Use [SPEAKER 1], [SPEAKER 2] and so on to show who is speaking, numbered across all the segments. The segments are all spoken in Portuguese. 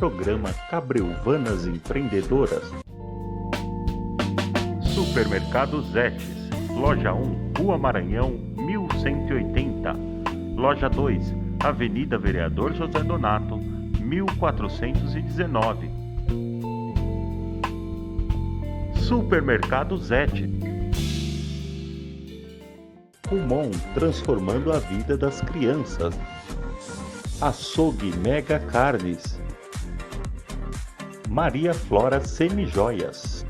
[SPEAKER 1] programa Cabreuvanas Empreendedoras. Supermercado Zetes, Loja 1, Rua Maranhão, 1180. Loja 2, Avenida Vereador José Donato, 1419. Supermercado Zetes. Kumon, transformando a vida das crianças. Açougue Mega Carnes. Maria Flora Semijoias.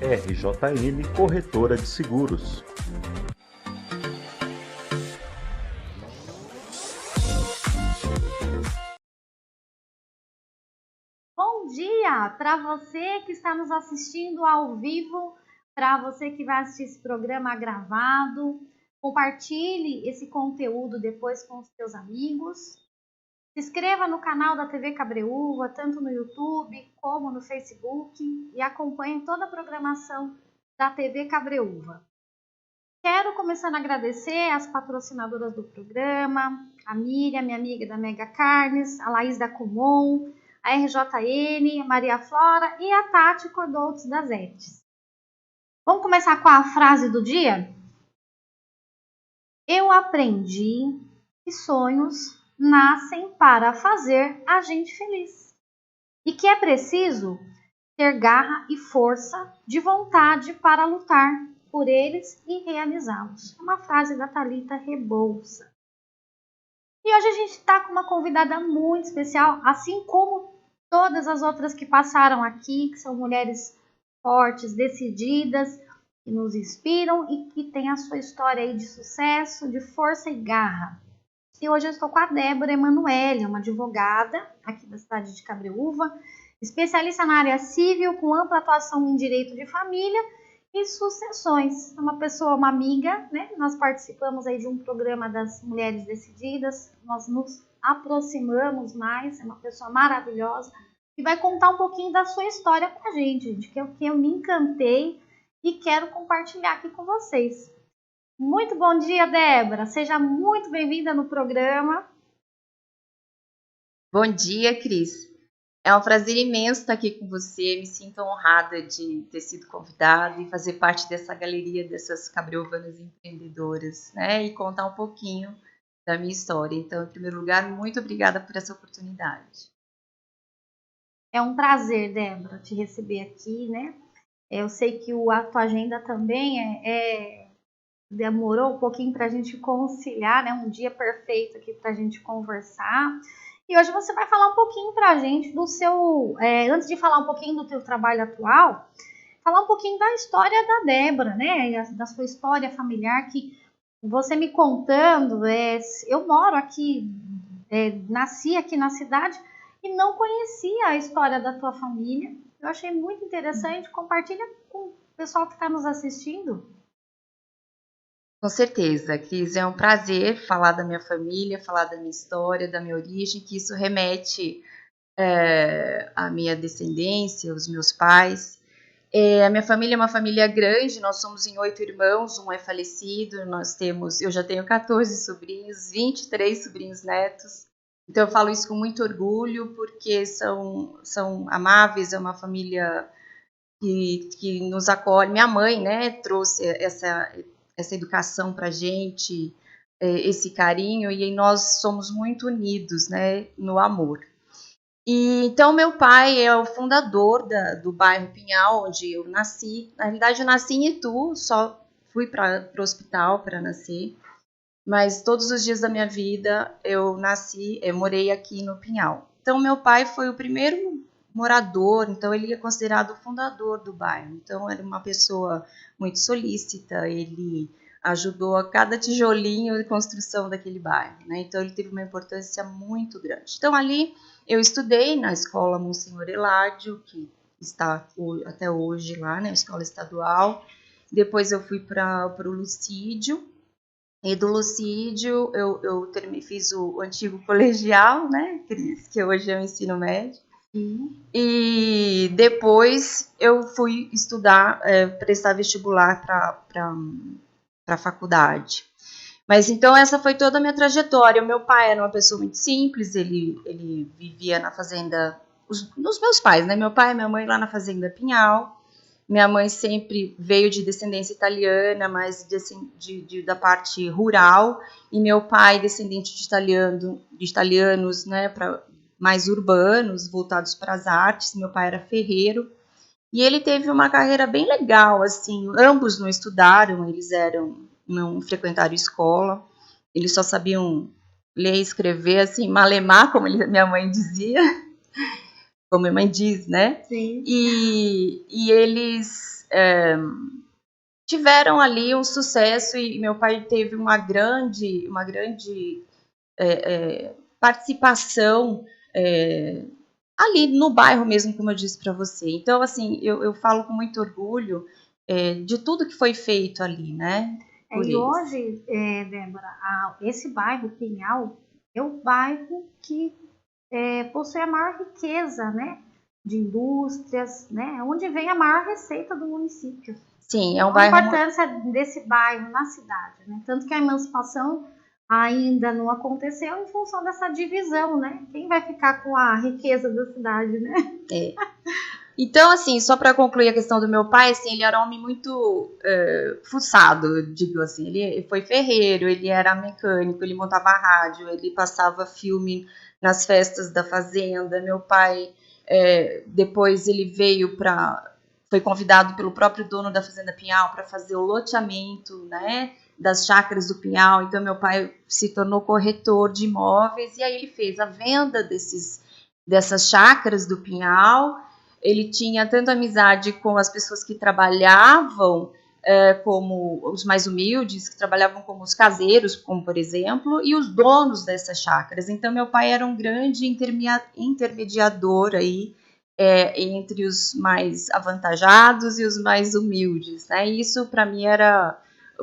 [SPEAKER 1] RJN Corretora de Seguros.
[SPEAKER 2] Bom dia para você que está nos assistindo ao vivo, para você que vai assistir esse programa gravado. Compartilhe esse conteúdo depois com os seus amigos. Se inscreva no canal da TV Cabreúva, tanto no YouTube como no Facebook, e acompanhe toda a programação da TV Cabreúva. Quero começando a agradecer as patrocinadoras do programa, a Miriam, minha amiga da Mega Carnes, a Laís da Kumon, a RJN, a Maria Flora e a Tati Cordoltes da Zetes. Vamos começar com a frase do dia? Eu aprendi que sonhos nascem para fazer a gente feliz e que é preciso ter garra e força de vontade para lutar por eles e realizá-los. É uma frase da Thalita Rebouça. E hoje a gente está com uma convidada muito especial, assim como todas as outras que passaram aqui, que são mulheres fortes, decididas, que nos inspiram e que têm a sua história aí de sucesso, de força e garra. E hoje eu estou com a Débora Emanuele, uma advogada aqui da cidade de Cabreúva, especialista na área civil, com ampla atuação em direito de família e sucessões. É uma pessoa, uma amiga, né? Nós participamos aí de um programa das Mulheres Decididas, nós nos aproximamos mais, é uma pessoa maravilhosa, e vai contar um pouquinho da sua história pra gente, de que eu me encantei e quero compartilhar aqui com vocês. Muito bom dia, Débora. Seja muito bem-vinda no programa.
[SPEAKER 3] Bom dia, Cris. É um prazer imenso estar aqui com você. Me sinto honrada de ter sido convidada e fazer parte dessa galeria dessas cabreuvanas empreendedoras, né? E contar um pouquinho da minha história. Então, em primeiro lugar, muito obrigada por essa oportunidade.
[SPEAKER 2] É um prazer, Débora, te receber aqui, né? Eu sei que a tua agenda também demorou um pouquinho para a gente conciliar, né? Um dia perfeito aqui para a gente conversar. E hoje você vai falar um pouquinho para a gente do seu... antes de falar um pouquinho do teu trabalho atual, falar um pouquinho da história da Débora, né? Da sua história familiar, que você me contando, eu moro aqui, nasci aqui na cidade e não conhecia a história da tua família. Eu achei muito interessante. Compartilha com o pessoal que está nos assistindo.
[SPEAKER 3] Com certeza, Cris. É um prazer falar da minha família, falar da minha história, da minha origem, que isso remete à minha descendência, os meus pais. A minha família é uma família grande, nós somos em 8 irmãos, um é falecido, eu já tenho 14 sobrinhos, 23 sobrinhos netos. Então eu falo isso com muito orgulho, porque são amáveis, é uma família que nos acolhe. Minha mãe, né, trouxe essa educação para a gente, esse carinho, e nós somos muito unidos, né, no amor. E, então, meu pai é o fundador do bairro Pinhal, onde eu nasci. Na realidade, eu nasci em Itu, só fui para o hospital para nascer. Mas todos os dias da minha vida eu morei aqui no Pinhal. Então, meu pai foi o primeiro morador, então ele é considerado o fundador do bairro. Então, era uma pessoa muito solícita, ele ajudou a cada tijolinho de construção daquele bairro, né? Então, ele teve uma importância muito grande. Então, ali eu estudei na escola Monsenhor Eládio, que está até hoje lá, né? Escola estadual. Depois eu fui para o Lucídio. E do Lucídio eu fiz o antigo colegial, né, Cris, que hoje é o ensino médio. E depois eu fui estudar, prestar vestibular para a faculdade. Mas então essa foi toda a minha trajetória. O meu pai era uma pessoa muito simples, ele vivia na fazenda, nos meus pais, né? Meu pai e minha mãe lá na fazenda Pinhal. Minha mãe sempre veio de descendência italiana, mas da parte rural, e meu pai descendente de italianos, né, mais urbanos, voltados para as artes. Meu pai era ferreiro, e ele teve uma carreira bem legal, assim. Ambos não estudaram, não frequentaram escola, eles só sabiam ler e escrever, assim, malemar, como minha mãe dizia, como minha mãe diz, né?
[SPEAKER 2] Sim.
[SPEAKER 3] E eles tiveram ali um sucesso, e meu pai teve uma grande participação ali no bairro mesmo, como eu disse para você. Então, assim, eu falo com muito orgulho de tudo que foi feito ali, né?
[SPEAKER 2] E hoje, Débora, esse bairro Pinhal é o bairro que possui a maior riqueza, né, de indústrias, né, onde vem a maior receita do município.
[SPEAKER 3] Sim, é um bairro...
[SPEAKER 2] A importância desse bairro na cidade, né? Tanto que a emancipação ainda não aconteceu em função dessa divisão, né? Quem vai ficar com a riqueza da cidade, né?
[SPEAKER 3] Então, assim, só para concluir a questão do meu pai, assim, ele era um homem muito fuçado, digo assim. Ele foi ferreiro, ele era mecânico, ele montava rádio, ele passava filme nas festas da fazenda. Meu pai, depois ele foi convidado pelo próprio dono da Fazenda Pinhal para fazer o loteamento, né, das chácaras do Pinhal. Então, meu pai se tornou corretor de imóveis, e aí ele fez a venda dessas chácaras do Pinhal. Ele tinha tanta amizade com as pessoas que trabalhavam como os mais humildes, que trabalhavam como os caseiros, como por exemplo, e os donos dessas chácaras. Então, meu pai era um grande intermediador aí entre os mais avantajados e os mais humildes, né? E isso, para mim,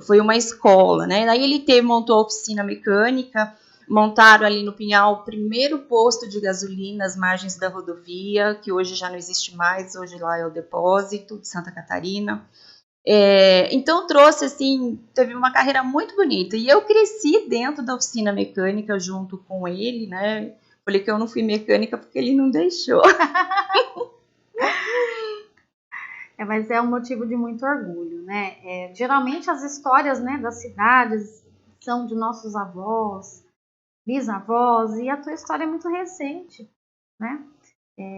[SPEAKER 3] foi uma escola, né? Daí ele montou a oficina mecânica. Montaram ali no Pinhal o primeiro posto de gasolina às margens da rodovia, que hoje já não existe mais, hoje lá é o depósito de Santa Catarina. Então trouxe, assim, teve uma carreira muito bonita, e eu cresci dentro da oficina mecânica junto com ele, né? Falei que eu não fui mecânica porque ele não deixou.
[SPEAKER 2] Mas é um motivo de muito orgulho, né? Geralmente as histórias, né, das cidades são de nossos avós, bisavós, e a tua história é muito recente, né?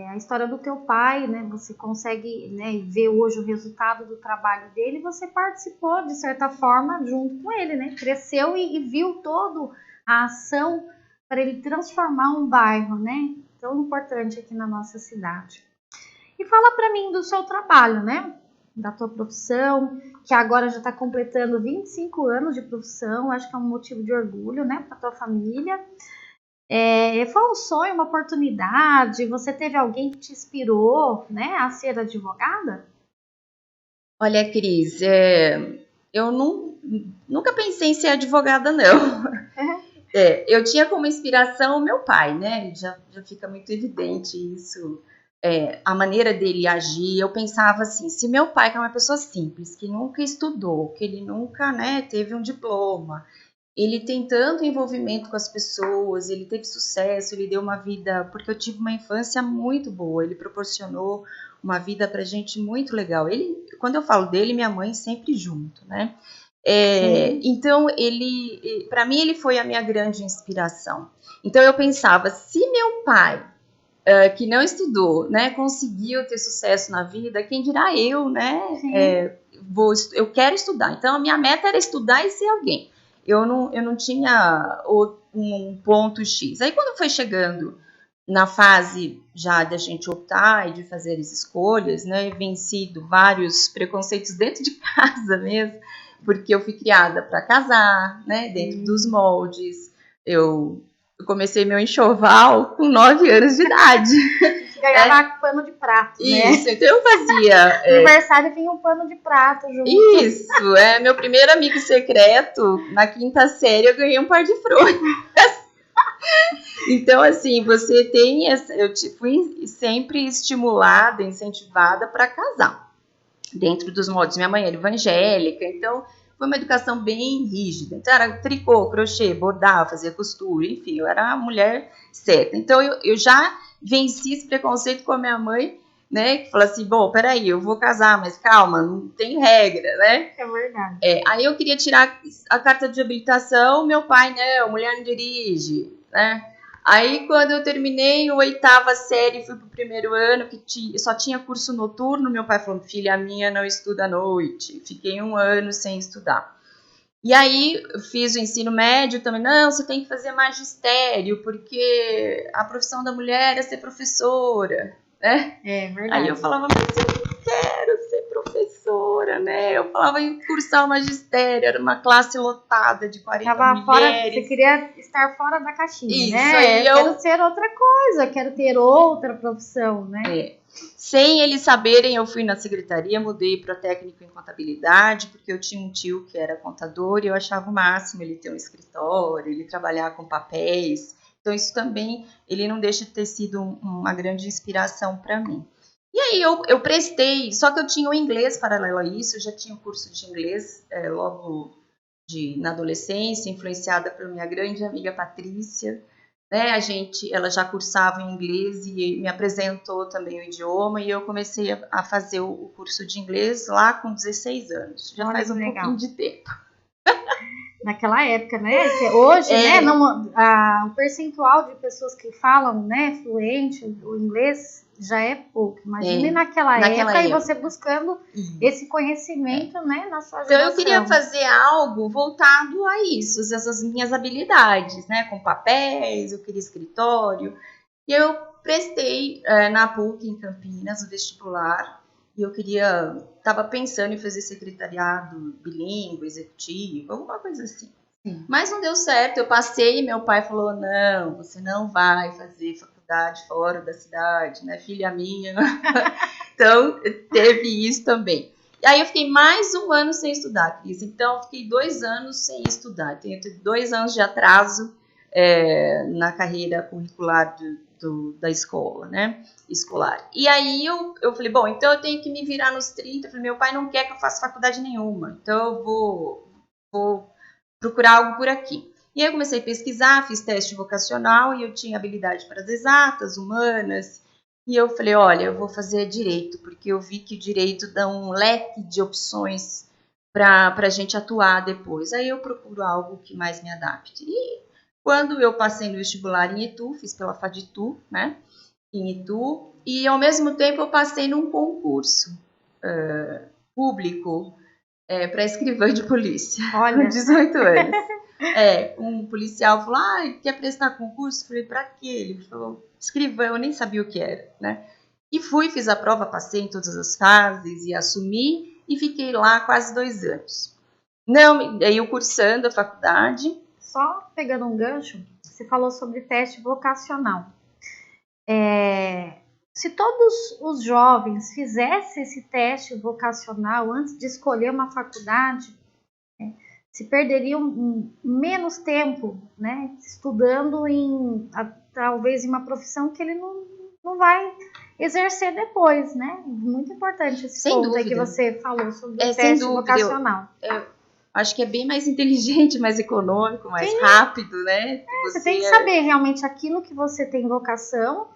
[SPEAKER 2] A história do teu pai, né? Você consegue, né, ver hoje o resultado do trabalho dele. Você participou de certa forma junto com ele, né? Cresceu e viu toda a ação para ele transformar um bairro, né? Tão importante aqui na nossa cidade. E fala para mim do seu trabalho, né? Da tua profissão, que agora já está completando 25 anos de profissão. Acho que é um motivo de orgulho, né, para tua família. Foi um sonho, uma oportunidade? Você teve alguém que te inspirou, né, a ser advogada?
[SPEAKER 3] Olha, Cris, eu nunca pensei em ser advogada, não. Eu tinha como inspiração o meu pai, né? Já fica muito evidente isso. A maneira dele agir. Eu pensava assim, se meu pai, que é uma pessoa simples, que nunca estudou, que ele nunca, né, teve um diploma, ele tem tanto envolvimento com as pessoas, ele teve sucesso, ele deu uma vida, porque eu tive uma infância muito boa, ele proporcionou uma vida pra gente muito legal. Quando eu falo dele, minha mãe sempre junto, né? Então, para mim, ele foi a minha grande inspiração. Então, eu pensava, se meu pai, que não estudou, né, conseguiu ter sucesso na vida, quem dirá eu, né? Eu quero estudar. Então, a minha meta era estudar e ser alguém. Eu não tinha um ponto X. Aí, quando foi chegando na fase já da gente optar e de fazer as escolhas, né, vencido vários preconceitos dentro de casa mesmo, porque eu fui criada para casar, né, dentro dos moldes. Eu comecei meu enxoval com 9 anos de idade.
[SPEAKER 2] Ganhava pano de prato, né?
[SPEAKER 3] Isso, então eu fazia...
[SPEAKER 2] Aniversário vinha um pano de prato junto.
[SPEAKER 3] Isso, meu primeiro amigo secreto, na 5ª série, eu ganhei um par de flores. Então, assim, você tem... Eu fui sempre incentivada para casar, dentro dos moldes. Minha mãe era evangélica, então foi uma educação bem rígida. Então, era tricô, crochê, bordar, fazia costura, enfim, eu era a mulher certa. Então, eu já venci esse preconceito com a minha mãe, né? Que falou assim, bom, peraí, eu vou casar, mas calma, não tem regra, né?
[SPEAKER 2] É verdade.
[SPEAKER 3] Aí eu queria tirar a carta de habilitação, meu pai, não, mulher não dirige, né? Aí, quando eu terminei a 8ª série, fui pro 1º ano, que só tinha curso noturno, meu pai falou, filha minha não estuda à noite. Fiquei 1 ano sem estudar. E aí, eu fiz o ensino médio também, não, você tem que fazer magistério, porque a profissão da mulher é ser professora, né?
[SPEAKER 2] É verdade.
[SPEAKER 3] Aí eu falava, mas eu não quero ser professora, né? Eu falava em cursar o magistério, era uma classe lotada de 40
[SPEAKER 2] Tava fora,
[SPEAKER 3] mulheres.
[SPEAKER 2] você queria estar fora da caixinha,
[SPEAKER 3] Isso,
[SPEAKER 2] né?
[SPEAKER 3] aí eu
[SPEAKER 2] quero ser outra coisa, quero ter outra profissão, né?
[SPEAKER 3] Sem eles saberem, eu fui na secretaria, mudei para técnico em contabilidade, porque eu tinha um tio que era contador e eu achava o máximo ele ter um escritório, ele trabalhar com papéis. Então, isso também, ele não deixa de ter sido uma grande inspiração para mim. E aí, eu prestei, só que eu tinha o inglês paralelo a isso, eu já tinha um curso de inglês logo na adolescência, influenciada pela minha grande amiga Patrícia, né? Ela já cursava em inglês e me apresentou também o idioma e eu comecei a fazer o curso de inglês lá com 16 anos. Já faz um pouquinho de tempo.
[SPEAKER 2] Naquela época, né? Que hoje, né? O percentual de pessoas que falam, né, fluente o inglês já é pouco. Imagine naquela época e você buscando esse conhecimento, né, na sua geração.
[SPEAKER 3] Então, eu queria fazer algo voltado a isso, essas minhas habilidades, né? Com papéis, eu queria escritório. E eu prestei na PUC, em Campinas, o vestibular. E eu estava pensando em fazer secretariado bilíngue, executivo, alguma coisa assim. Sim. Mas não deu certo, eu passei e meu pai falou, não, você não vai fazer faculdade fora da cidade, né, filha minha. Então, teve isso também. E aí eu fiquei mais 1 ano sem estudar, Cris. Então, eu fiquei 2 anos sem estudar. Tenho 2 anos de atraso na carreira curricular da escola, né? Escolar. E aí eu falei, bom, então eu tenho que me virar nos 30. Eu falei, meu pai não quer que eu faça faculdade nenhuma, então eu vou procurar algo por aqui. E aí eu comecei a pesquisar, fiz teste vocacional e eu tinha habilidade para as exatas, humanas. E eu falei, olha, eu vou fazer direito, porque eu vi que o direito dá um leque de opções para a gente atuar depois. Aí eu procuro algo que mais me adapte. E quando eu passei no vestibular em Itu, fiz pela FADITU, né? Em Itu, e ao mesmo tempo eu passei num concurso público para escrivã de polícia, com 18 anos. Um policial falou, quer prestar concurso? Eu falei, pra quê? Ele falou, escrivã, eu nem sabia o que era, né? E fiz a prova, passei em todas as fases e assumi e fiquei lá quase 2 anos. Aí eu cursando a faculdade.
[SPEAKER 2] Só pegando um gancho, você falou sobre teste vocacional. Se todos os jovens fizessem esse teste vocacional antes de escolher uma faculdade, se perderiam menos tempo, né, estudando talvez em uma profissão que ele não vai exercer depois, né? Muito importante esse ponto aí que você falou sobre o teste vocacional.
[SPEAKER 3] Acho que é bem mais inteligente, mais econômico, mais rápido, né?
[SPEAKER 2] Você tem que saber realmente aquilo que você tem vocação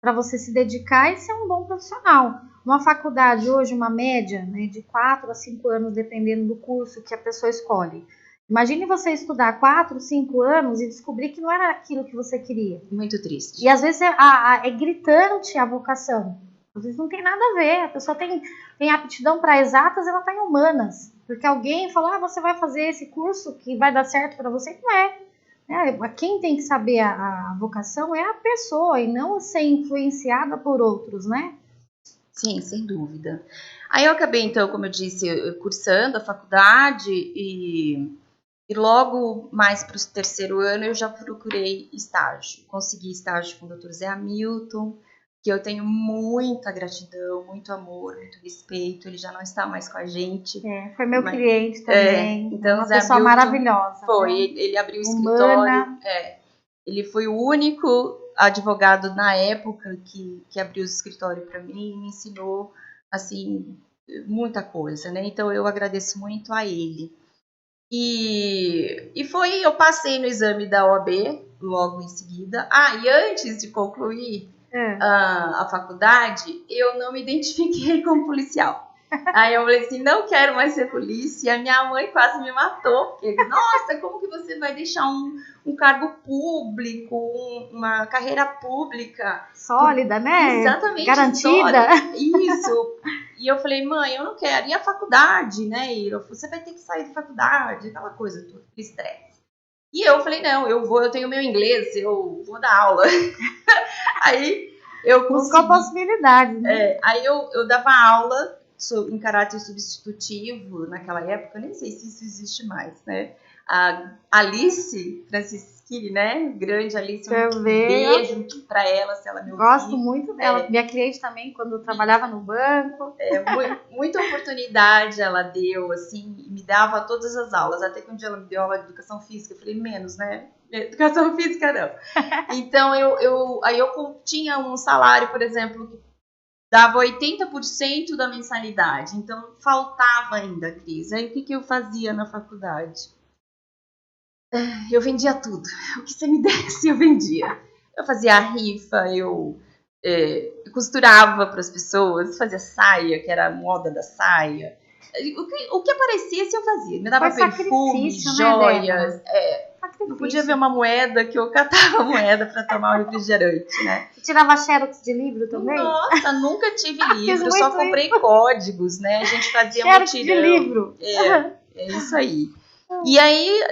[SPEAKER 2] para você se dedicar e ser um bom profissional. Uma faculdade hoje, uma média, né, de 4 a 5 anos, dependendo do curso que a pessoa escolhe. Imagine você estudar 4, 5 anos e descobrir que não era aquilo que você queria.
[SPEAKER 3] Muito triste.
[SPEAKER 2] E às vezes é gritante a vocação. Às vezes não tem nada a ver. A pessoa tem aptidão para exatas, ela está em humanas. Porque alguém falou, você vai fazer esse curso que vai dar certo para você. Não é. Quem tem que saber a vocação é a pessoa e não ser influenciada por outros, né?
[SPEAKER 3] Sim, sem dúvida. Aí eu acabei, então, como eu disse, cursando a faculdade e logo mais para o 3º ano eu já procurei estágio. Consegui estágio com o Dr. Zé Hamilton, que eu tenho muita gratidão, muito amor, muito respeito. Ele já não está mais com a gente.
[SPEAKER 2] Foi meu cliente também.
[SPEAKER 3] Então,
[SPEAKER 2] uma pessoa maravilhosa.
[SPEAKER 3] Foi, né? Ele abriu o escritório. Ele foi o único advogado na época que abriu o escritório para mim e me ensinou, assim, muita coisa, né? Então, eu agradeço muito a ele. Eu passei no exame da OAB logo em seguida. E antes de concluir a faculdade, eu não me identifiquei como policial. Aí eu falei assim, não quero mais ser polícia. E a minha mãe quase me matou, porque, nossa, como que você vai deixar um cargo público, uma carreira pública
[SPEAKER 2] sólida, né?
[SPEAKER 3] Exatamente,
[SPEAKER 2] garantida.
[SPEAKER 3] Sólida. Isso. E eu falei, mãe, eu não quero. E a faculdade, né, Ira? Você vai ter que sair da faculdade, aquela coisa toda, estresse. E eu falei, não, eu tenho meu inglês, eu vou dar aula. Aí eu consegui.
[SPEAKER 2] Buscou possibilidades, né?
[SPEAKER 3] Aí eu dava aula em caráter substitutivo naquela época, nem sei se isso existe mais, né? A Alice Francischini, né? Grande Alice, um beijo pra ela, se ela me ouvir.
[SPEAKER 2] Gosto muito dela, minha cliente também, quando eu trabalhava no banco.
[SPEAKER 3] Muita oportunidade ela deu, assim, e me dava todas as aulas, até que um dia ela me deu aula de educação física, eu falei, menos, né? Educação física não. Então, aí eu tinha um salário, por exemplo, que dava 80% da mensalidade, então faltava ainda, Cris. Aí o que eu fazia na faculdade? Eu vendia tudo. O que você me desse, eu vendia. Eu fazia rifa, eu costurava para as pessoas, fazia saia, que era a moda da saia. O que aparecesse eu fazia. Me dava perfume, joias. Não podia ver uma moeda, que eu catava a moeda para tomar o refrigerante, né?
[SPEAKER 2] Você tirava xerox de livro também?
[SPEAKER 3] Nossa, nunca tive livro, só comprei códigos, né? A gente fazia
[SPEAKER 2] xerox
[SPEAKER 3] mutirão.
[SPEAKER 2] De livro.
[SPEAKER 3] É isso aí. E aí,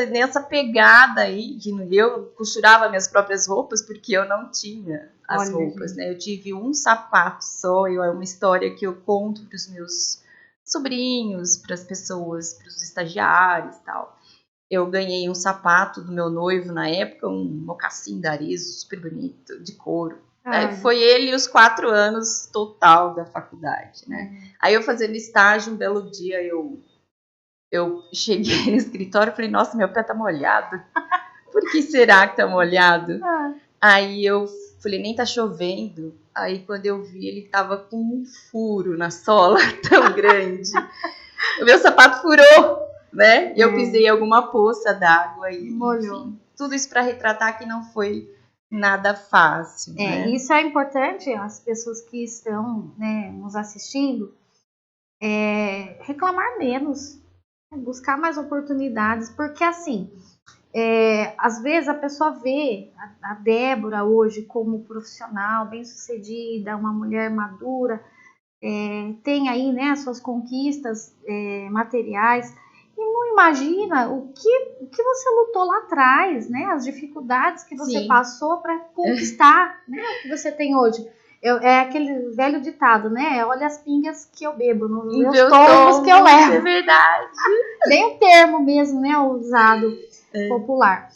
[SPEAKER 3] nessa pegada aí, que eu costurava minhas próprias roupas, porque eu não tinha as roupas, né? Eu tive um sapato só, é uma história que eu conto para os meus sobrinhos, para as pessoas, para os estagiários e tal. Eu ganhei um sapato do meu noivo na época, um mocassim da Arezzo, super bonito, de couro. Foi ele os 4 anos total da faculdade, né? Aí eu fazendo estágio, um belo dia eu cheguei no escritório e falei, nossa, meu pé tá molhado. Por que será que tá molhado? Aí eu falei, nem tá chovendo. Aí quando eu vi, ele tava com um furo na sola tão grande. O meu sapato furou, né? Eu pisei em alguma poça d'água e molhou. Enfim, tudo isso para retratar que não foi nada fácil. Né?
[SPEAKER 2] Isso é importante, as pessoas que estão, né, nos assistindo, reclamar menos, buscar mais oportunidades, porque assim, às vezes a pessoa vê a Débora hoje como profissional, bem-sucedida, uma mulher madura, tem aí, né, as suas conquistas materiais, e não imagina o que você lutou lá atrás, né, as dificuldades que você passou para conquistar, né, o que você tem hoje. É aquele velho ditado, né? Olha as pingas que eu bebo, nos meus tombos que eu levo.
[SPEAKER 3] É verdade.
[SPEAKER 2] Bem o termo mesmo, né? Usado popular.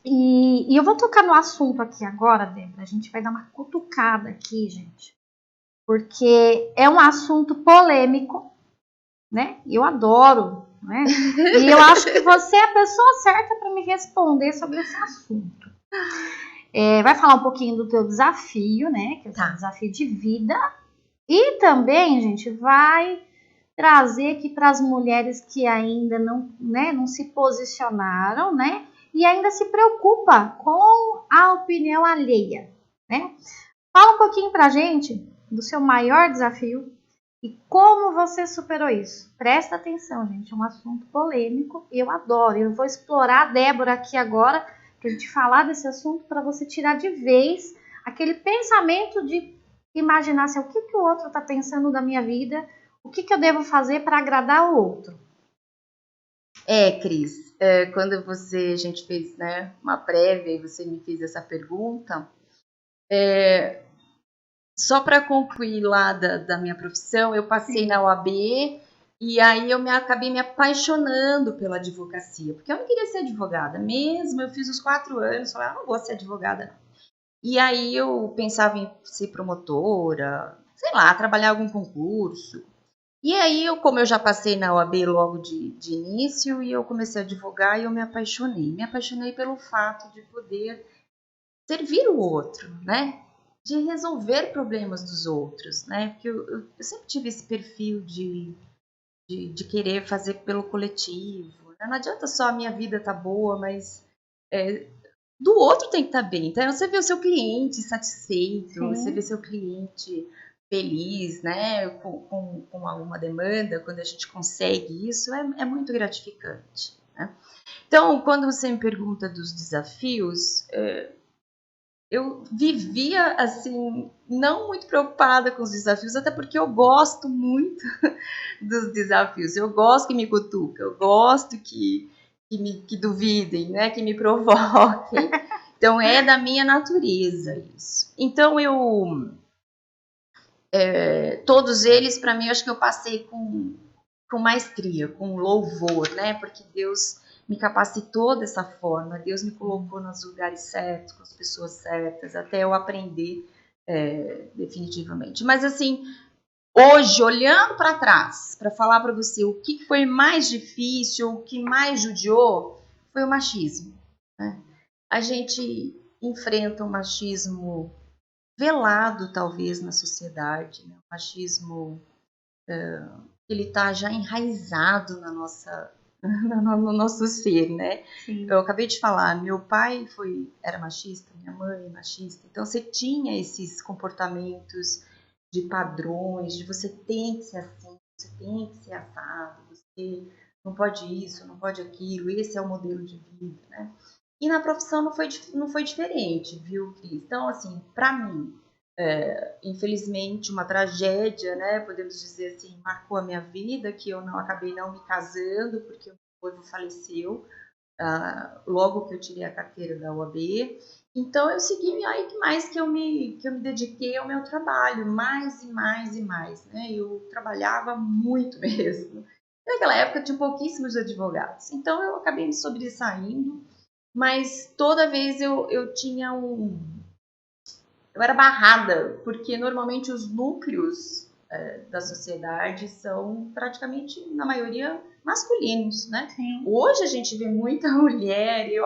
[SPEAKER 2] E eu vou tocar no assunto aqui agora, Débora. A gente vai dar uma cutucada aqui, gente. Porque é um assunto polêmico, né? Eu adoro, né? E eu acho que você é a pessoa certa para me responder sobre esse assunto. Vai falar um pouquinho do teu desafio, né? Que é o teu desafio de vida. E também, gente, vai trazer aqui para as mulheres que ainda não se posicionaram, né? E ainda se preocupa com a opinião alheia, né? Fala um pouquinho pra gente do seu maior desafio e como você superou isso. Presta atenção, gente, é um assunto polêmico e eu adoro. Eu vou explorar a Débora aqui agora pra gente falar desse assunto, para você tirar de vez aquele pensamento de imaginar assim, o que o outro está pensando da minha vida, o que eu devo fazer para agradar o outro.
[SPEAKER 3] Cris, quando a gente fez, né, uma prévia e você me fez essa pergunta, só para concluir lá da minha profissão, eu passei na OAB e aí eu acabei me apaixonando pela advocacia, porque eu não queria ser advogada mesmo, eu fiz os 4 anos, falei, não vou ser advogada não. E aí eu pensava em ser promotora, sei lá, trabalhar em algum concurso. E aí, como eu já passei na OAB logo de início, e eu comecei a advogar e eu me apaixonei. Me apaixonei pelo fato de poder servir o outro, né? De resolver problemas dos outros, né? Porque eu sempre tive esse perfil de querer fazer pelo coletivo, Né? Não adianta só a minha vida tá boa, mas do outro tem que estar bem. Então, você vê o seu cliente satisfeito,
[SPEAKER 2] Sim.
[SPEAKER 3] você vê seu cliente feliz, né, com alguma demanda, quando a gente consegue isso, é muito gratificante. Né? Então, quando você me pergunta dos desafios, eu vivia, assim, não muito preocupada com os desafios, até porque eu gosto muito dos desafios. Eu gosto que me cutuquem, eu gosto que duvidem, né? Que me provoquem. Então, é da minha natureza isso. Então, todos eles, para mim, eu acho que eu passei com maestria, com louvor, né? Porque Deus me capacitou dessa forma, Deus me colocou nos lugares certos, com as pessoas certas, até eu aprender definitivamente. Mas assim, hoje, olhando para trás, para falar para você o que foi mais difícil, o que mais judiou, foi o machismo. Né? A gente enfrenta um machismo velado, talvez, na sociedade, né? Um machismo ele está já enraizado na nossa, no nosso ser, né?
[SPEAKER 2] Sim.
[SPEAKER 3] Eu acabei de falar, meu pai era machista, minha mãe machista, então você tinha esses comportamentos de padrões, de você tem que ser assim, você tem que ser assado, você não pode isso, não pode aquilo, esse é o modelo de vida, né? E na profissão não foi diferente, viu, Cris? Então, assim, para mim, infelizmente, uma tragédia, né? Podemos dizer assim, marcou a minha vida, que eu acabei não me casando, porque o meu noivo faleceu logo que eu tirei a carteira da OAB. Então, eu segui aí que mais que eu me dediquei ao meu trabalho, mais e mais e mais, né? Eu trabalhava muito mesmo. Naquela época, tinha pouquíssimos advogados. Então, eu acabei me sobressaindo, mas toda vez eu tinha eu era barrada, porque normalmente os núcleos da sociedade são praticamente, na maioria, masculinos, né?
[SPEAKER 2] Sim.
[SPEAKER 3] Hoje a gente vê muita mulher, eu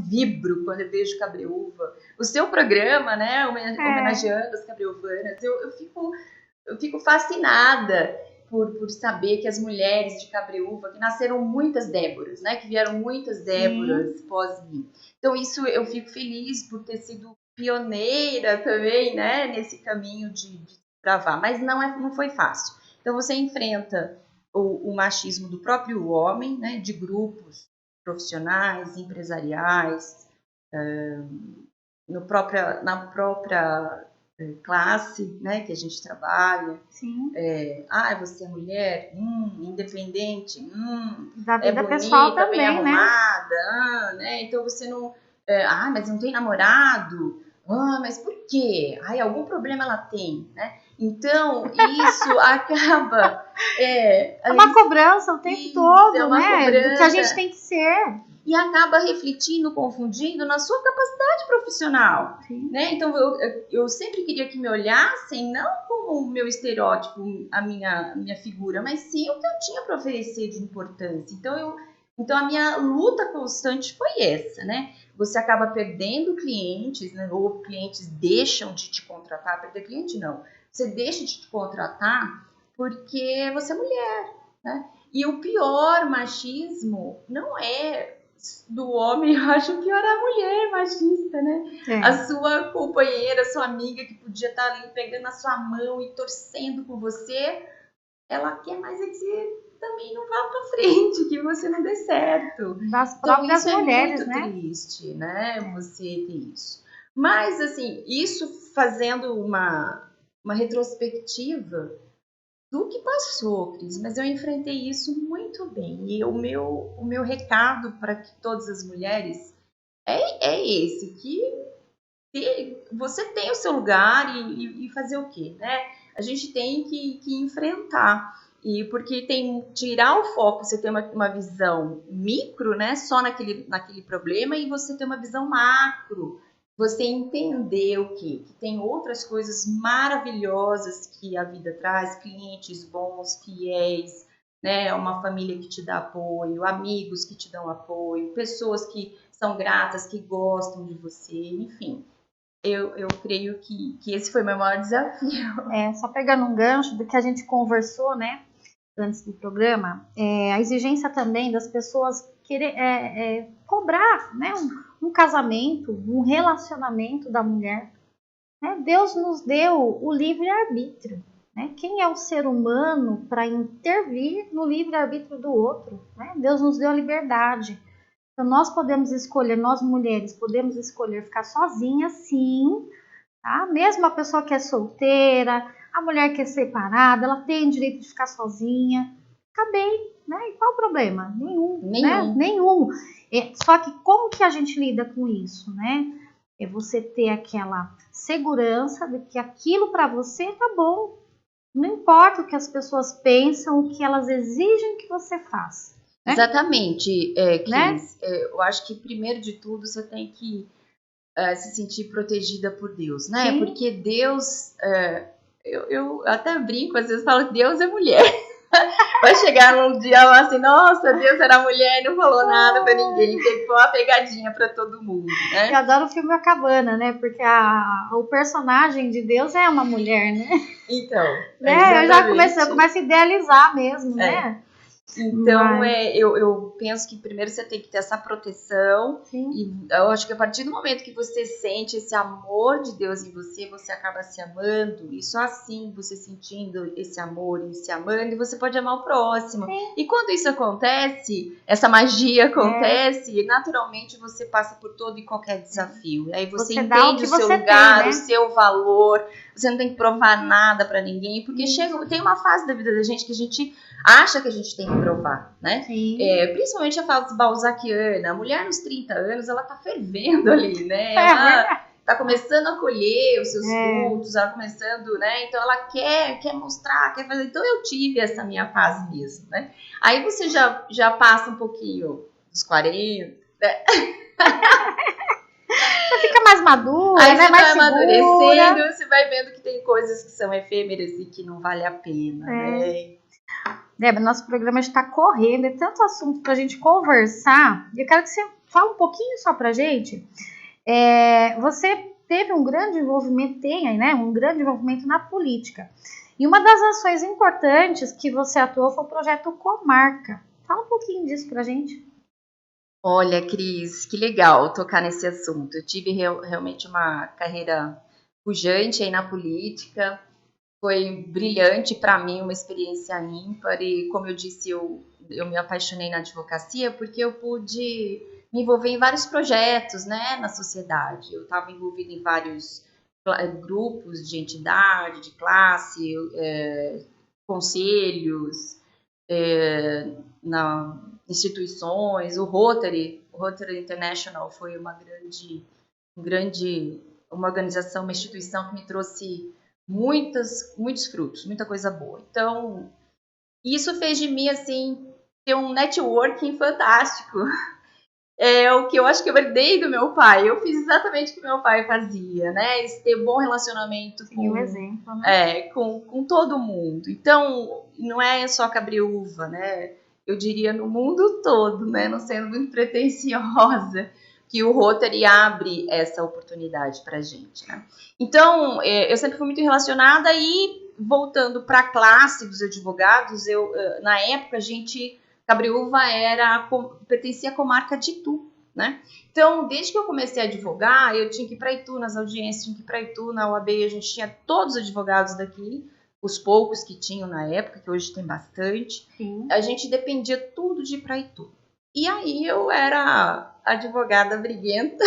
[SPEAKER 3] vibro quando eu vejo Cabreúva. O seu programa, né, homenageando as Cabreúvanas, eu fico fascinada por saber que as mulheres de Cabreúva, que nasceram muitas Déboras, né, que vieram muitas Déboras pós mim. Então isso eu fico feliz por ter sido pioneira também, né, nesse caminho de desbravar, mas não foi fácil. Então você enfrenta o machismo do próprio homem, né, de grupos profissionais, empresariais, na própria classe, né, que a gente trabalha.
[SPEAKER 2] Sim.
[SPEAKER 3] Você é mulher, independente,
[SPEAKER 2] Da vida
[SPEAKER 3] bonita,
[SPEAKER 2] pessoal também,
[SPEAKER 3] bem arrumada, né? Então você não, mas não tem namorado, mas por quê? Algum problema ela tem, né? Então isso acaba
[SPEAKER 2] uma cobrança o tempo todo,
[SPEAKER 3] uma
[SPEAKER 2] né?
[SPEAKER 3] cobrança.
[SPEAKER 2] Do que a gente tem que ser.
[SPEAKER 3] E acaba refletindo, confundindo na sua capacidade profissional. Né? Então, eu sempre queria que me olhassem, não como o meu estereótipo, a minha figura, mas sim o que eu tinha para oferecer de importância. Então, a minha luta constante foi essa, né? Você acaba perdendo clientes, né? Ou clientes deixam de te contratar. Perder cliente, não. Você deixa de te contratar porque você é mulher, né? E o pior machismo não é do homem, eu acho pior a mulher machista, né? A sua companheira, a sua amiga que podia estar ali pegando a sua mão e torcendo por você, ela quer mais é que você também não vá pra frente, que você não dê certo.
[SPEAKER 2] Das próprias
[SPEAKER 3] então, isso
[SPEAKER 2] mulheres,
[SPEAKER 3] é muito triste, né? Você ter isso. Mas, assim, isso fazendo uma retrospectiva do que passou, Cris, mas eu enfrentei isso muito bem. E o meu recado para todas as mulheres é esse, que você tem o seu lugar e fazer o quê, né? A gente tem que enfrentar. E porque tirar o foco, você tem uma visão micro, né? Só naquele problema, e você tem uma visão macro. Você entender o quê? Que tem outras coisas maravilhosas que a vida traz, clientes bons, fiéis, né? Uma família que te dá apoio, amigos que te dão apoio, pessoas que são gratas, que gostam de você, enfim. Eu creio que esse foi o meu maior desafio.
[SPEAKER 2] Só pegando um gancho do que a gente conversou, né, antes do programa, a exigência também das pessoas querer cobrar, né, um casamento, um relacionamento da mulher. Né? Deus nos deu o livre-arbítrio. Né? Quem é o ser humano para intervir no livre-arbítrio do outro? Né? Deus nos deu a liberdade. Então, nós podemos escolher, nós mulheres podemos escolher ficar sozinhas, sim. Tá? Mesmo a pessoa que é solteira, a mulher que é separada, ela tem o direito de ficar sozinha. Fica bem, né? E qual o problema? Nenhum. Né? Nenhum. Só que como que a gente lida com isso, né? É você ter aquela segurança de que aquilo para você tá bom. Não importa o que as pessoas pensam, o que elas exigem que você faça. Né?
[SPEAKER 3] Exatamente, Cris.
[SPEAKER 2] Né?
[SPEAKER 3] Eu acho que, primeiro de tudo, você tem que se sentir protegida por Deus, né?
[SPEAKER 2] Sim.
[SPEAKER 3] Porque Deus... eu até brinco, às vezes falo que Deus é mulher. Vai chegar um dia lá assim, nossa, Deus era mulher e não falou nada pra ninguém, teve uma pegadinha pra todo mundo, né?
[SPEAKER 2] Eu adoro o filme A Cabana, né? Porque o personagem de Deus é uma mulher, né?
[SPEAKER 3] Então,
[SPEAKER 2] né? Eu começo a idealizar mesmo, né?
[SPEAKER 3] Então, eu penso que primeiro você tem que ter essa proteção.
[SPEAKER 2] Sim.
[SPEAKER 3] E eu acho que a partir do momento que você sente esse amor de Deus em você, você acaba se amando. E só assim, você sentindo esse amor e se amando, e você pode amar o próximo.
[SPEAKER 2] Sim.
[SPEAKER 3] E quando isso acontece, essa magia acontece, naturalmente você passa por todo e qualquer desafio. Aí você entende o seu lugar, tem, né? O seu valor. Você não tem que provar nada pra ninguém, porque tem uma fase da vida da gente que a gente acha que a gente tem que provar, né? Principalmente a fase balzaquiana. A mulher nos 30 anos, ela tá fervendo ali, né? Ela tá começando a colher os seus frutos, ela começando, né? Então ela quer mostrar, quer fazer. Então eu tive essa minha fase mesmo, né? Aí você já passa um pouquinho dos 40, né?
[SPEAKER 2] Você fica mais madura,
[SPEAKER 3] aí
[SPEAKER 2] né?
[SPEAKER 3] Você
[SPEAKER 2] mais
[SPEAKER 3] vai
[SPEAKER 2] segura.
[SPEAKER 3] amadurecendo, você vai vendo que tem coisas que são efêmeras e que não vale a pena, né?
[SPEAKER 2] Débora, nosso programa está correndo, é tanto assunto para a gente conversar. Eu quero que você fale um pouquinho só para a gente. Você teve um grande envolvimento, né? Um grande envolvimento na política. E uma das ações importantes que você atuou foi o projeto Comarca. Fala um pouquinho disso para a gente.
[SPEAKER 3] Olha, Cris, que legal tocar nesse assunto. Eu tive realmente uma carreira pujante aí na política. Foi brilhante para mim, uma experiência ímpar. E, como eu disse, eu me apaixonei na advocacia porque eu pude me envolver em vários projetos, né, na sociedade. Eu estava envolvida em vários grupos de entidade, de classe, conselhos, instituições. O Rotary International foi uma organização, uma instituição que me trouxe muitos frutos, muita coisa boa. Então, isso fez de mim, assim, ter um networking fantástico. É o que eu acho que eu herdei do meu pai. Eu fiz exatamente o que meu pai fazia, né? Ter bom relacionamento com todo mundo. Então, não é só cabriúva, né? Eu diria no mundo todo, né? Não sendo muito pretensiosa, que o Rotary abre essa oportunidade pra gente, né? Então, eu sempre fui muito relacionada e, voltando para a classe dos advogados, na época, Cabriúva pertencia à comarca de Itu, né? Então, desde que eu comecei a advogar, eu tinha que ir para Itu nas audiências, tinha que ir para Itu na OAB, a gente tinha todos os advogados daqui, os poucos que tinham na época, que hoje tem bastante.
[SPEAKER 2] Sim.
[SPEAKER 3] A gente dependia tudo de ir para Itu. E aí eu era advogada briguenta.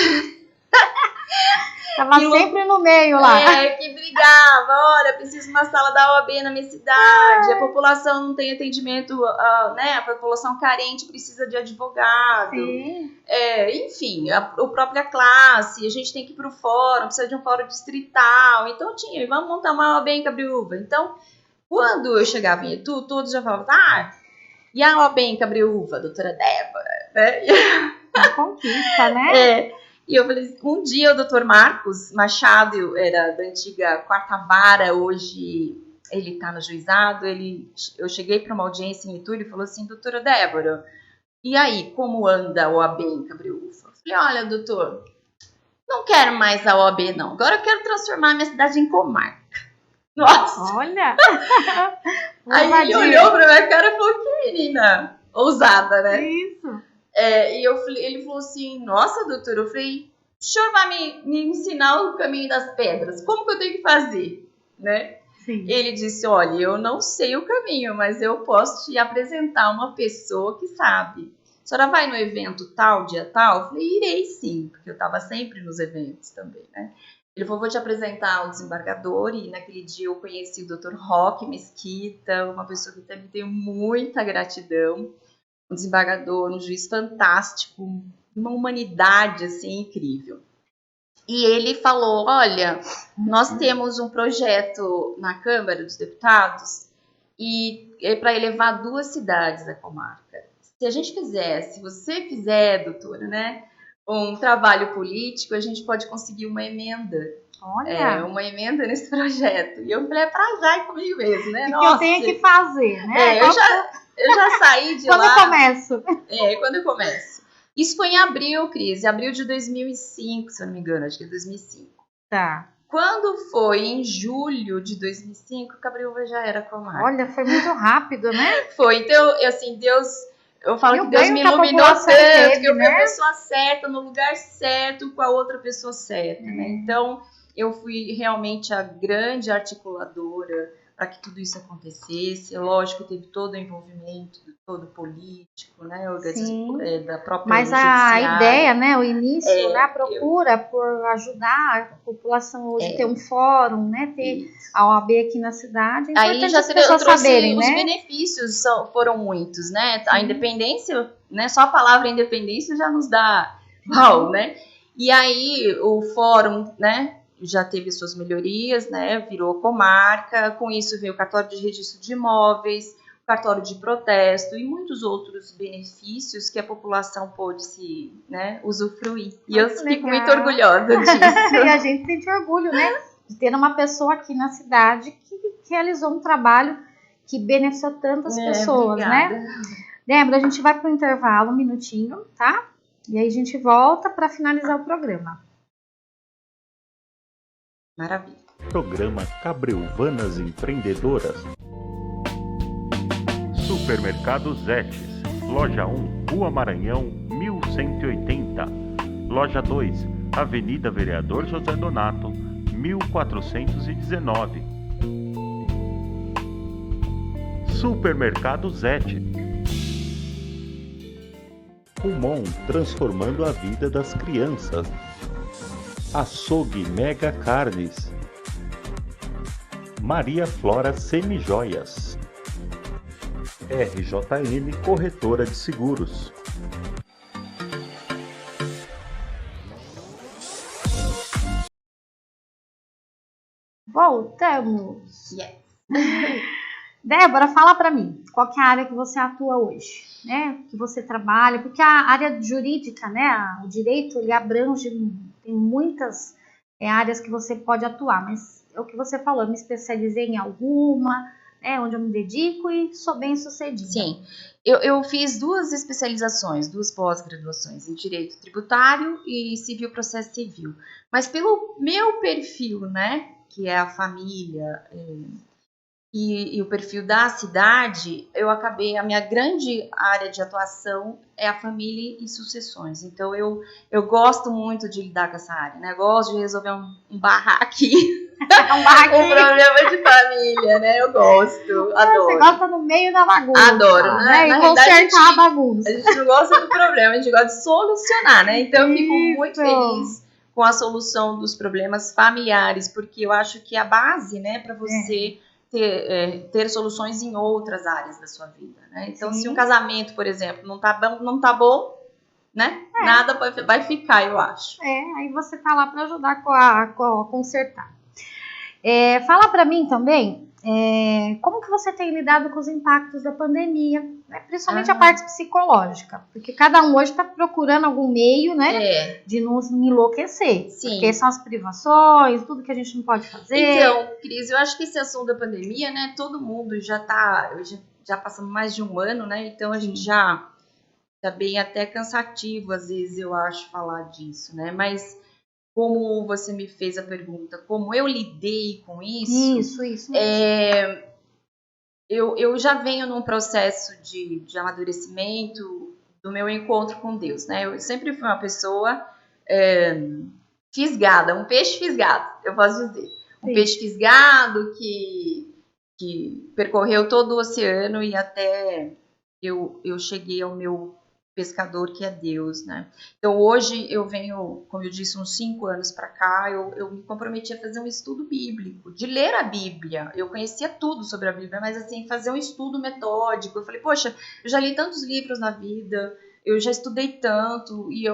[SPEAKER 2] Tava sempre no meio lá.
[SPEAKER 3] Que brigava. Olha, preciso de uma sala da OAB na minha cidade. A população não tem atendimento, né? A população carente precisa de advogado.
[SPEAKER 2] Sim.
[SPEAKER 3] Enfim, a própria classe. A gente tem que ir para o fórum, precisa de um fórum distrital. Então vamos montar uma OAB em Cabriúva. Então, quando eu chegava em Itu, todos já falavam, e a OAB em Cabriúva, doutora Débora, né?
[SPEAKER 2] Uma conquista, né?
[SPEAKER 3] E eu falei, um dia o doutor Marcos Machado, era da antiga Quarta Vara, hoje ele está no juizado, eu cheguei para uma audiência em Itu, ele falou assim, doutora Débora, e aí, como anda a OAB em Cabriúva? Eu falei, olha, doutor, não quero mais a OAB não, agora eu quero transformar a minha cidade em comarca. Nossa!
[SPEAKER 2] Olha!
[SPEAKER 3] Aí ele olhou pra minha cara e falou, que menina ousada, né?
[SPEAKER 2] Isso!
[SPEAKER 3] Ele falou assim, nossa, doutor, eu falei, o senhor vai me ensinar o caminho das pedras, como que eu tenho que fazer, né?
[SPEAKER 2] Sim.
[SPEAKER 3] Ele disse, olha, eu não sei o caminho, mas eu posso te apresentar uma pessoa que sabe. A senhora vai no evento tal, dia tal? Eu falei, irei sim, porque eu estava sempre nos eventos também, né? Ele falou, vou te apresentar o desembargador, e naquele dia eu conheci o Dr. Roque Mesquita, uma pessoa que também tenho muita gratidão, um desembargador, um juiz fantástico, uma humanidade, assim, incrível. E ele falou, olha, nós temos um projeto na Câmara dos Deputados e é para elevar 2 cidades da comarca. Se a gente fizer, se você fizer, doutora, né, um trabalho político, a gente pode conseguir uma emenda.
[SPEAKER 2] Olha,
[SPEAKER 3] Uma emenda nesse projeto. E eu falei, é pra já ir comigo mesmo, né?
[SPEAKER 2] o que
[SPEAKER 3] Nossa,
[SPEAKER 2] eu tenho que fazer, né?
[SPEAKER 3] eu já saí de
[SPEAKER 2] Quando
[SPEAKER 3] lá.
[SPEAKER 2] eu começo.
[SPEAKER 3] Quando eu começo. Isso foi em abril, Cris, abril de 2005, se eu não me engano, acho que é 2005.
[SPEAKER 2] Tá.
[SPEAKER 3] Quando foi em julho de 2005, Cabreúva já era comarca.
[SPEAKER 2] Olha, foi muito rápido, né?
[SPEAKER 3] Foi, então, assim, Deus, eu falo
[SPEAKER 2] E
[SPEAKER 3] que
[SPEAKER 2] o
[SPEAKER 3] Deus
[SPEAKER 2] ganho
[SPEAKER 3] me
[SPEAKER 2] que a
[SPEAKER 3] iluminou
[SPEAKER 2] população
[SPEAKER 3] tanto,
[SPEAKER 2] teve,
[SPEAKER 3] que eu fui
[SPEAKER 2] né?
[SPEAKER 3] a pessoa certa, no lugar certo, com a outra pessoa certa, né? Então, eu fui realmente a grande articuladora para que tudo isso acontecesse. Lógico, teve todo o envolvimento, todo político, né?
[SPEAKER 2] Sim.
[SPEAKER 3] Da própria
[SPEAKER 2] Mas a
[SPEAKER 3] judiciária.
[SPEAKER 2] ideia, né, o início, né, a procura por ajudar a população hoje ter um fórum, né, ter a OAB aqui na cidade, é
[SPEAKER 3] aí
[SPEAKER 2] importante
[SPEAKER 3] já
[SPEAKER 2] as pessoas
[SPEAKER 3] trouxe
[SPEAKER 2] saberem,
[SPEAKER 3] os
[SPEAKER 2] né?
[SPEAKER 3] benefícios, foram muitos, né? A independência, né? Só a palavra independência já nos dá uau, né? E aí o fórum, né? Já teve suas melhorias, né? Virou comarca. Com isso veio o cartório de registro de imóveis, o cartório de protesto e muitos outros benefícios que a população pôde se, né, usufruir. E eu fico muito orgulhosa disso.
[SPEAKER 2] E a gente sente orgulho, né? De ter uma pessoa aqui na cidade que realizou um trabalho que beneficiou tantas pessoas,
[SPEAKER 3] obrigada.
[SPEAKER 2] né? Débora, a gente vai para o intervalo, um minutinho, tá? E aí a gente volta para finalizar o programa.
[SPEAKER 3] Maravilha.
[SPEAKER 1] Programa Cabreuvanas Empreendedoras. Supermercado Zetes. Loja 1, Rua Maranhão, 1180. Loja 2, Avenida Vereador José Donato, 1419. Supermercado Zete. Kumon, transformando a vida das crianças. Açougue Mega Carnes. Maria Flora Semijoias. RJM Corretora de Seguros.
[SPEAKER 2] Voltamos.
[SPEAKER 3] Yes.
[SPEAKER 2] Débora, fala para mim, qual que é a área que você atua hoje, né? Que você trabalha, porque a área jurídica, né? O direito, ele abrange, tem muitas áreas que você pode atuar, mas é o que você falou, eu me especializei em alguma, né? Onde eu me dedico e sou bem sucedida.
[SPEAKER 3] Sim, eu fiz 2 especializações, 2 pós-graduações em Direito Tributário e Civil Processo Civil. Mas pelo meu perfil, né? Que é a família e o perfil da cidade, eu acabei, a minha grande área de atuação é a família e sucessões. Então, eu gosto muito de lidar com essa área, né? Eu gosto de resolver um barraquinho, um problema de família, né? Eu gosto, adoro.
[SPEAKER 2] Você gosta no meio da bagunça.
[SPEAKER 3] Adoro, né?
[SPEAKER 2] E consertar a bagunça.
[SPEAKER 3] A gente não gosta do problema, a gente gosta de solucionar, né? Então, eu fico muito feliz com a solução dos problemas familiares, porque eu acho que a base, né, para você ter soluções em outras áreas da sua vida, né? Então, se um casamento, por exemplo, não tá bom, né? Nada vai ficar, eu acho.
[SPEAKER 2] Aí você tá lá para ajudar a consertar. Fala para mim também, como que você tem lidado com os impactos da pandemia, né? Principalmente a parte psicológica, porque cada um hoje está procurando algum meio, né, de não enlouquecer.
[SPEAKER 3] Sim.
[SPEAKER 2] Porque são as privações, tudo que a gente não pode fazer.
[SPEAKER 3] Então, Cris, eu acho que esse assunto da pandemia, né, todo mundo já passamos mais de um ano, né, então a gente já tá bem até cansativo, às vezes, eu acho, falar disso, né, mas como você me fez a pergunta, como eu lidei com isso.
[SPEAKER 2] Isso.
[SPEAKER 3] Eu já venho num processo de amadurecimento meu encontro com Deus, né? Eu sempre fui uma pessoa fisgada, um peixe fisgado, eu posso dizer. Um peixe fisgado que percorreu todo o oceano e até eu cheguei ao meu pescador, que é Deus, né? Então hoje eu venho, como eu disse, uns 5 anos para cá, eu me comprometi a fazer um estudo bíblico, de ler a Bíblia. Eu conhecia tudo sobre a Bíblia, mas assim, fazer um estudo metódico. Eu falei, poxa, eu já li tantos livros na vida, eu já estudei tanto, e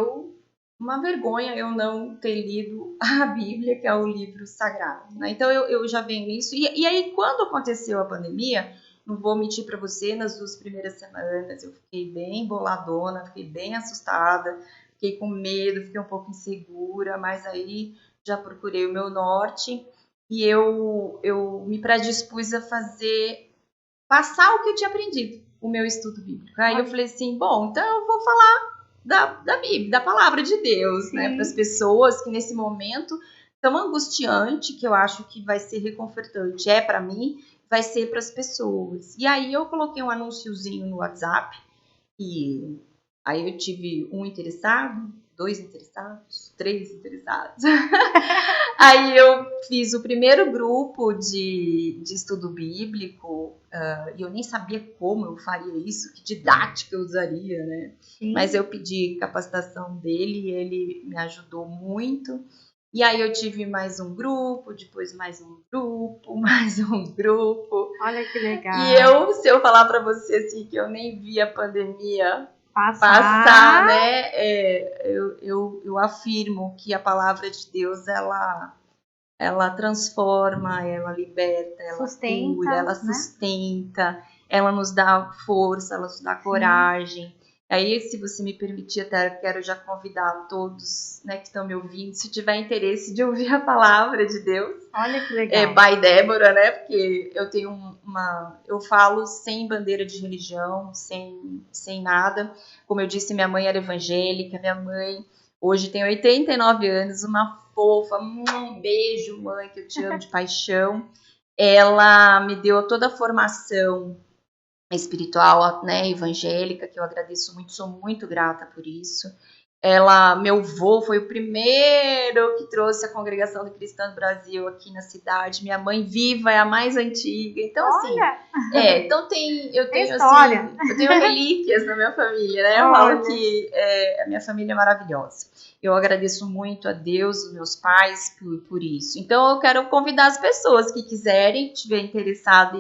[SPEAKER 3] uma vergonha eu não ter lido a Bíblia, que é o livro sagrado, né? Então eu já venho nisso. E aí, quando aconteceu a pandemia, não vou mentir para você, nas 2 primeiras semanas eu fiquei bem boladona, fiquei bem assustada, fiquei com medo, fiquei um pouco insegura, mas aí já procurei o meu norte e eu me predispus a passar o que eu tinha aprendido, o meu estudo bíblico. Aí eu falei assim, bom, então eu vou falar da Bíblia, da palavra de Deus, né, para as pessoas que nesse momento tão angustiante, que eu acho que vai ser reconfortante, para mim, vai ser para as pessoas. E aí eu coloquei um anúnciozinho no WhatsApp e aí eu tive 1 interessado, 2 interessados, 3 interessados. Aí eu fiz o primeiro grupo de estudo bíblico e eu nem sabia como eu faria isso, que didática eu usaria, né? Sim. Mas eu pedi capacitação dele e ele me ajudou muito. E aí eu tive mais um grupo, depois mais um grupo, mais um grupo.
[SPEAKER 2] Olha que legal.
[SPEAKER 3] E se eu falar para você assim que eu nem vi a pandemia passar, né? Eu afirmo que a palavra de Deus, ela transforma, ela liberta, ela cura, ela sustenta, ela nos dá força, ela nos dá coragem. Aí, se você me permitir, até quero já convidar todos, né, que estão me ouvindo, se tiver interesse de ouvir a palavra de Deus.
[SPEAKER 2] Olha que legal.
[SPEAKER 3] By Débora, né? Porque eu tenho eu falo sem bandeira de religião, sem nada. Como eu disse, minha mãe era evangélica, minha mãe hoje tem 89 anos, uma fofa, um beijo, mãe, que eu te amo de paixão. Ela me deu toda a formação espiritual, né, evangélica, que eu agradeço muito, sou muito grata por isso. Meu avô foi o primeiro que trouxe a Congregação do Cristão do Brasil aqui na cidade. Minha mãe viva é a mais antiga. Então,
[SPEAKER 2] olha.
[SPEAKER 3] assim, então eu tenho relíquias na minha família, né? Eu falo que a minha família é maravilhosa. Eu agradeço muito a Deus, os meus pais, por isso. Então, eu quero convidar as pessoas que quiserem, estiver interessado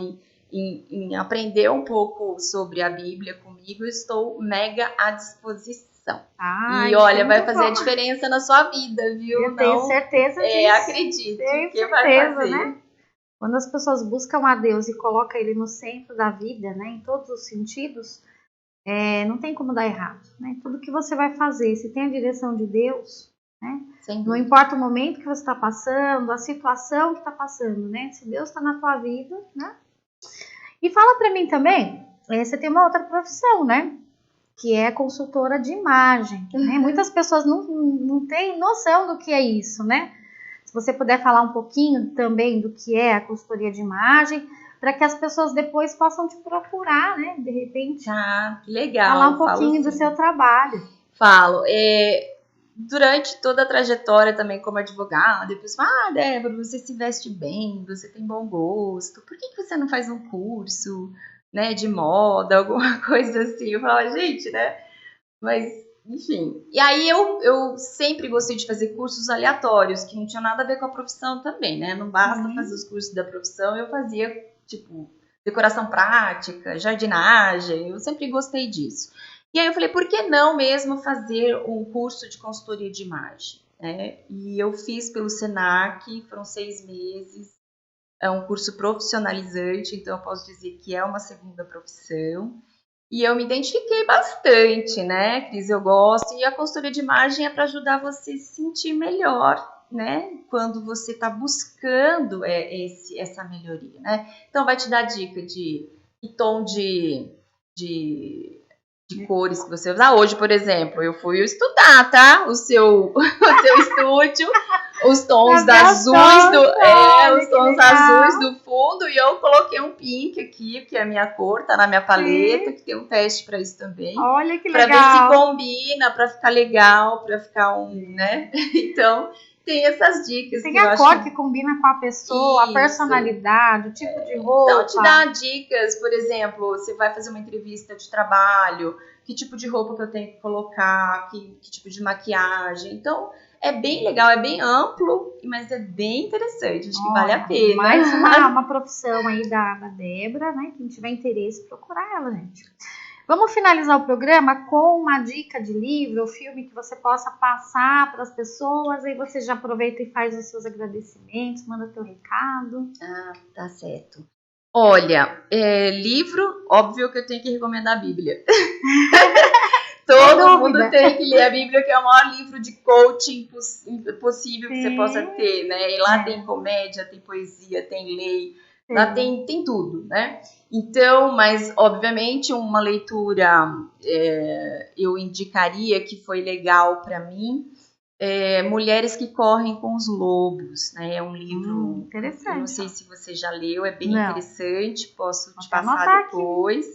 [SPEAKER 3] em aprender um pouco sobre a Bíblia comigo, eu estou mega à disposição. E olha, vai fazer a diferença na sua vida, viu?
[SPEAKER 2] Eu tenho certeza disso.
[SPEAKER 3] Acredite, que vai fazer.
[SPEAKER 2] Né? Quando as pessoas buscam a Deus e colocam Ele no centro da vida, né, em todos os sentidos, não tem como dar errado. Né? Tudo que você vai fazer, se tem a direção de Deus, né? Não importa o momento que você está passando, a situação que está passando, né? Se Deus está na tua vida, né? E fala para mim também, você tem uma outra profissão, né? Que é consultora de imagem. Né? Muitas pessoas não têm noção do que é isso, né? Se você puder falar um pouquinho também do que é a consultoria de imagem, para que as pessoas depois possam te procurar, né? De repente,
[SPEAKER 3] legal.
[SPEAKER 2] Falar um pouquinho do seu trabalho.
[SPEAKER 3] Falo. Durante toda a trajetória também como advogada, depois Débora, você se veste bem, você tem bom gosto, por que você não faz um curso, né, de moda, alguma coisa assim? Eu falo, gente, né, mas, enfim. E aí eu sempre gostei de fazer cursos aleatórios, que não tinham nada a ver com a profissão também, né, não basta fazer os cursos da profissão, eu fazia, tipo, decoração prática, jardinagem, eu sempre gostei disso. E aí eu falei, por que não mesmo fazer um curso de consultoria de imagem? E eu fiz pelo Senac, foram 6 meses, é um curso profissionalizante, então eu posso dizer que é uma segunda profissão. E eu me identifiquei bastante, né, Cris? Eu gosto, e a consultoria de imagem é para ajudar você a se sentir melhor, né, quando você está buscando essa melhoria, né? Então vai te dar dica de tom de cores que você usa. Hoje, por exemplo, eu fui estudar, tá? O seu estúdio. os tons azuis os tons azuis do fundo, e eu coloquei um pink aqui, que é a minha cor, tá na minha paleta, que tem um teste para isso também.
[SPEAKER 2] Olha que
[SPEAKER 3] legal. Para ver se combina, para ficar legal, para ficar né? Então, tem essas dicas.
[SPEAKER 2] Tem a cor que combina com a pessoa, a personalidade, o tipo de roupa.
[SPEAKER 3] Então, te dá dicas, por exemplo, você vai fazer uma entrevista de trabalho, que tipo de roupa que eu tenho que colocar, que tipo de maquiagem. Então, é bem legal, é bem amplo, mas é bem interessante, acho que vale a pena.
[SPEAKER 2] Mais uma profissão aí da Débora, né? Quem tiver interesse, procurar ela, gente. Vamos finalizar o programa com uma dica de livro ou filme que você possa passar para as pessoas. Aí você já aproveita e faz os seus agradecimentos, manda teu recado.
[SPEAKER 3] Ah, tá certo. Olha, livro, óbvio que eu tenho que recomendar a Bíblia. Todo mundo tem que ler a Bíblia, que é o maior livro de coaching possível que você possa ter, né? E lá tem comédia, tem poesia, tem lei, lá tem tudo, né? Então, mas obviamente uma leitura eu indicaria que foi legal para mim, Mulheres que Correm com os Lobos, né? É um livro interessante. Eu não sei se você já leu, é bem interessante, posso te passar depois.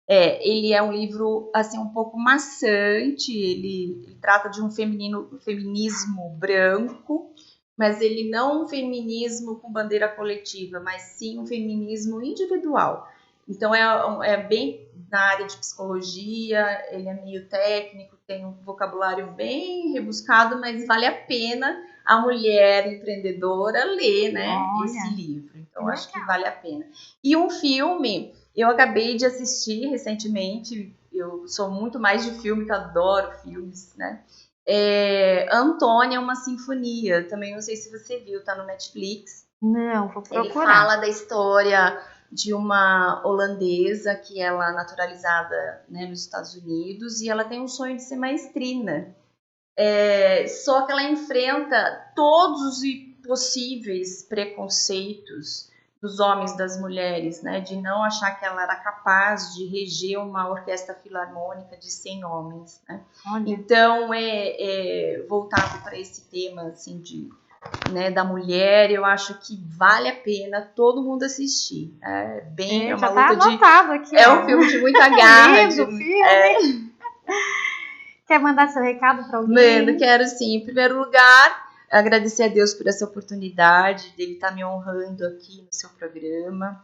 [SPEAKER 3] Ele é um livro assim um pouco maçante, ele trata de um feminismo branco, mas ele não é um feminismo com bandeira coletiva, mas sim um feminismo individual. Então é bem na área de psicologia, ele é meio técnico, tem um vocabulário bem rebuscado, mas vale a pena a mulher empreendedora ler, né, esse livro. Então acho que vale a pena. E um filme, eu acabei de assistir recentemente, eu sou muito mais de filme, que adoro filmes, né? Antônia, uma Sinfonia, também não sei se você viu, tá no Netflix.
[SPEAKER 2] Não, vou procurar.
[SPEAKER 3] Ele fala da história de uma holandesa que ela é naturalizada, né, nos Estados Unidos, e ela tem um sonho de ser maestrina. Só que ela enfrenta todos os possíveis preconceitos dos homens, das mulheres, né, de não achar que ela era capaz de reger uma orquestra filarmônica de 100 homens, né? Então, voltado para esse tema, assim, da mulher, eu acho que vale a pena todo mundo assistir. É uma
[SPEAKER 2] já
[SPEAKER 3] luta
[SPEAKER 2] tá anotado aqui.
[SPEAKER 3] Um filme de muita garra.
[SPEAKER 2] Filme. Quer mandar seu recado para alguém?
[SPEAKER 3] Quero sim. Em primeiro lugar, agradecer a Deus por essa oportunidade dele estar me honrando aqui no seu programa.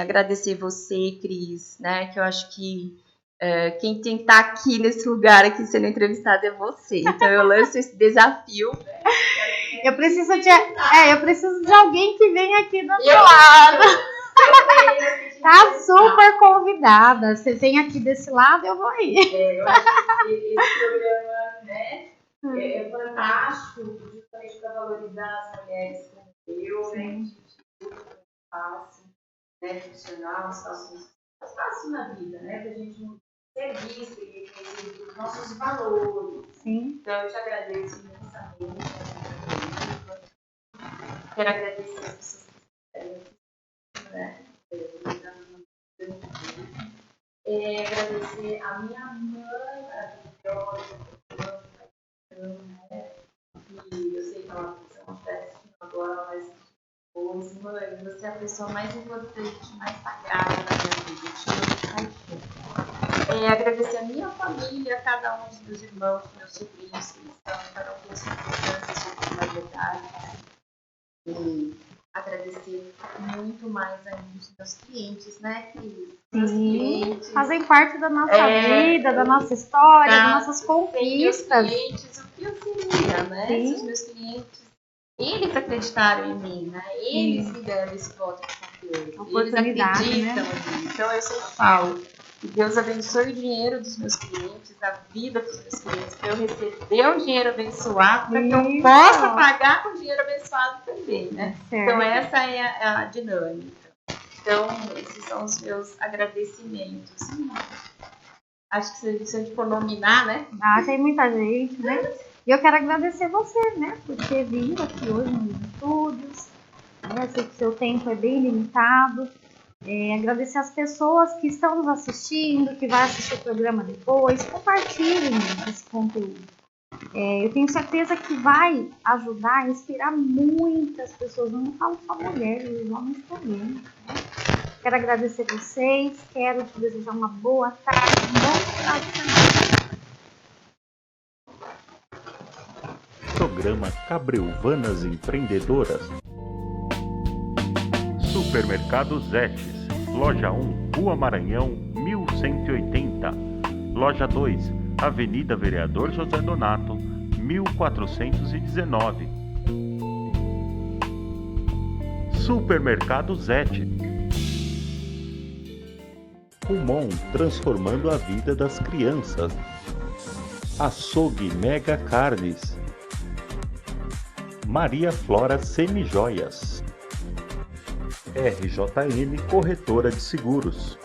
[SPEAKER 3] Agradecer você, Cris, né? Que eu acho que quem tem que estar aqui nesse lugar aqui sendo entrevistada é você. Então eu lanço esse desafio. Né?
[SPEAKER 2] Eu preciso de alguém que venha aqui do meu lado. Tá super convidada. Você vem aqui desse lado, eu vou ir.
[SPEAKER 3] Eu acho que esse programa, né, é fantástico, justamente para valorizar as mulheres como eu, né, de espaço, né, profissional, espaço na vida, né, para a gente não ser visto e reconhecer os nossos valores.
[SPEAKER 2] Sim.
[SPEAKER 3] Então, eu te agradeço imensamente. Quero agradecer as pessoas que estão aqui, né, agradecer a minha mãe maravilhosa, né? E eu sei que ela não está assistindo agora, mas depois, mãe, você é a pessoa mais importante, mais sagrada da minha vida. Te amo de paixão. Agradecer a minha família, cada um dos meus irmãos, meus sobrinhos, que estão, cada um tem sua importância, sua personalidade. E agradecer muito mais ainda os meus clientes, né, Cris?
[SPEAKER 2] Sim, fazem parte da nossa vida, da nossa história, das nossas conquistas.
[SPEAKER 3] Clientes, o que eu seria, né? Se os meus clientes, eles acreditaram em mim, né? Eles me deram esse voto de confiança. Eles acreditam em mim. Então eu sempre falo que Deus abençoe o dinheiro dos meus clientes, a vida dos meus clientes, para eu receber o dinheiro abençoado, para que eu possa pagar com o dinheiro abençoado também, né? Então essa é a dinâmica. Então, esses são os meus agradecimentos. Acho que se a gente for nominar, né?
[SPEAKER 2] Tem muita gente, né? E eu quero agradecer você, né? Por ter vindo aqui hoje nos estúdios. Eu sei que seu tempo é bem limitado. Agradecer as pessoas que estão nos assistindo, que vai assistir o programa depois. Compartilhem esse conteúdo. Eu tenho certeza que vai ajudar a inspirar muitas pessoas. Eu não falo só mulheres, os homens também. Né? Quero agradecer vocês, quero te desejar uma boa tarde, um bom final de semana.
[SPEAKER 1] Programa Cabreuvanas Empreendedoras. Supermercado Zetes, Loja 1, Rua Maranhão, 1180. Loja 2, Avenida Vereador José Donato, 1419. Supermercado Zetes. Kumon, transformando a vida das crianças. Açougue Mega Carnes. Maria Flora Semijoias. RJN Corretora de Seguros.